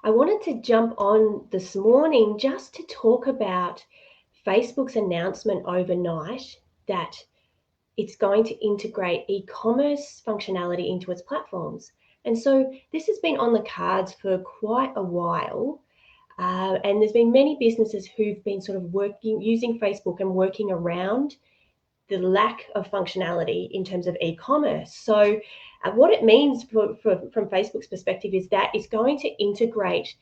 I wanted to jump on this morning just to talk about Facebook's announcement overnight that it's going to integrate e-commerce functionality into its platforms. And so this has been on the cards for quite a while. And there's been many businesses who've been sort of using Facebook and working around the lack of functionality in terms of e-commerce. So what it means from Facebook's perspective is that it's going to integrate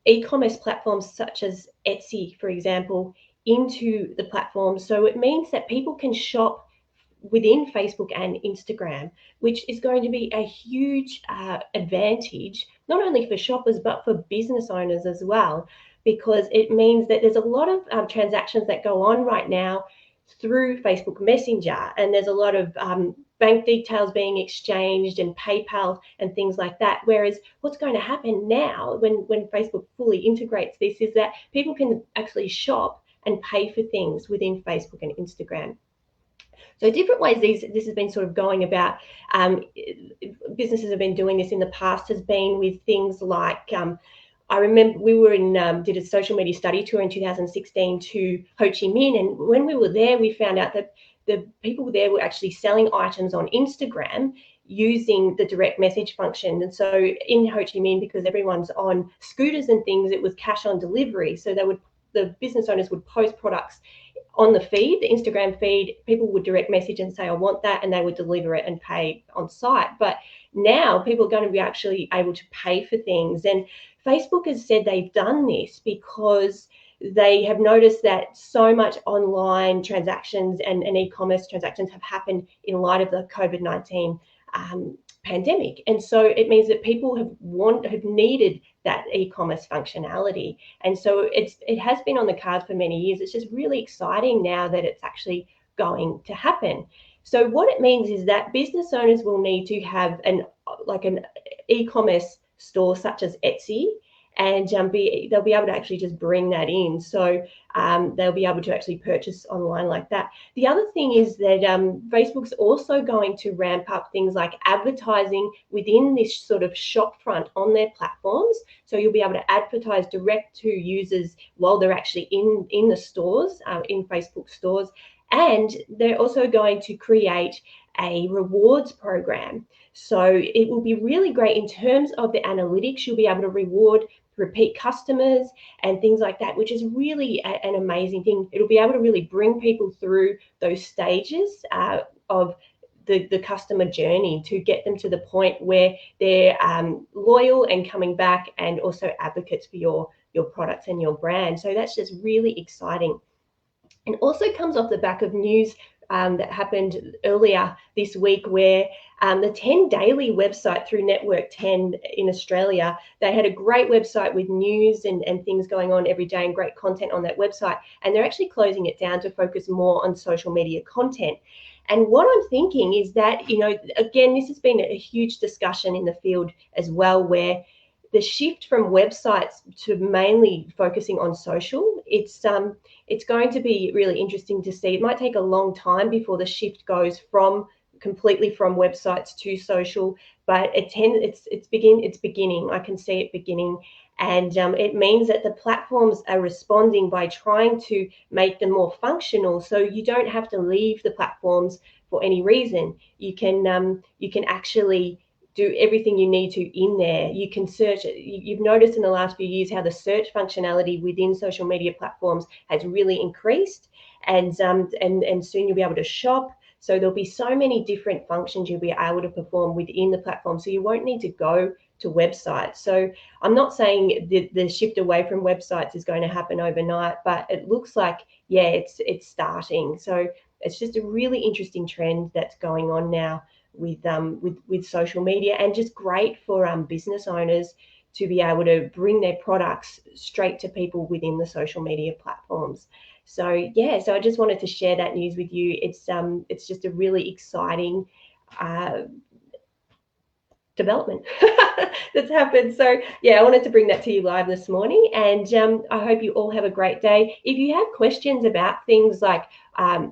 e-commerce platforms such as Etsy, for example, into the platform. So it means that people can shop within Facebook and Instagram, which is going to be a huge advantage, not only for shoppers, but for business owners as well, because it means that there's a lot of transactions that go on right now through Facebook Messenger, and there's a lot of bank details being exchanged and PayPal and things like that. Whereas what's going to happen now when Facebook fully integrates this is that people can actually shop and pay for things within Facebook and Instagram. So different ways this has been sort of going about. Businesses have been doing this in the past has been with things like I remember we were did a social media study tour in 2016 to Ho Chi Minh, and when we were there, we found out that the people there were actually selling items on Instagram using the direct message function. And so in Ho Chi Minh, because everyone's on scooters and things, it was cash on delivery. So the business owners would post products on the feed, the Instagram feed. People would direct message and say, I want that, and they would deliver it and pay on site. But now people are going to be actually able to pay for things. And Facebook has said they've done this because they have noticed that so much online transactions and e-commerce transactions have happened in light of the COVID-19 pandemic. And so it means that people have needed that e-commerce functionality. And so it has been on the cards for many years. It's just really exciting now that it's actually going to happen. So what it means is that business owners will need to have an e-commerce store such as Etsy, and they'll be able to actually just bring that in. So they'll be able to actually purchase online like that. The other thing is that Facebook's also going to ramp up things like advertising within this sort of shop front on their platforms. So you'll be able to advertise direct to users while they're actually in the stores, in Facebook stores. And they're also going to create a rewards program. So it will be really great in terms of the analytics. You'll be able to reward repeat customers and things like that, which is really an amazing thing. It'll be able to really bring people through those stages of the customer journey to get them to the point where they're loyal and coming back, and also advocates for your products and your brand. So that's just really exciting. And also comes off the back of news that happened earlier this week, where the 10 Daily website through Network 10 in Australia, they had a great website with news and things going on every day and great content on that website. And they're actually closing it down to focus more on social media content. And what I'm thinking is that, again, this has been a huge discussion in the field as well, where the shift from websites to mainly focusing on social, it's going to be really interesting to see. It might take a long time before the shift goes completely from websites to social, but it's beginning. I can see it beginning, and it means that the platforms are responding by trying to make them more functional. So you don't have to leave the platforms for any reason. You can actually do everything you need to in there. You can search. You've noticed in the last few years how the search functionality within social media platforms has really increased, and soon you'll be able to shop. So there'll be so many different functions you'll be able to perform within the platform. So you won't need to go to websites. So I'm not saying the shift away from websites is going to happen overnight, but it looks like, yeah, it's starting. So it's just a really interesting trend that's going on now with social media, and just great for business owners to be able to bring their products straight to people within the social media platforms. So yeah, so I just wanted to share that news with you. It's just a really exciting development that's happened. So yeah, I wanted to bring that to you live this morning, and I hope you all have a great day. If you have questions about things like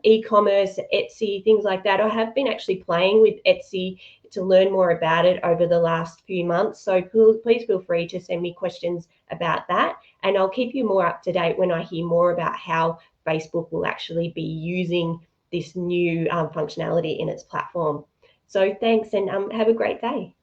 e-commerce, Etsy, things like that, I have been actually playing with Etsy to learn more about it over the last few months. So please feel free to send me questions about that, and I'll keep you more up to date when I hear more about how Facebook will actually be using this new functionality in its platform. So thanks, and have a great day.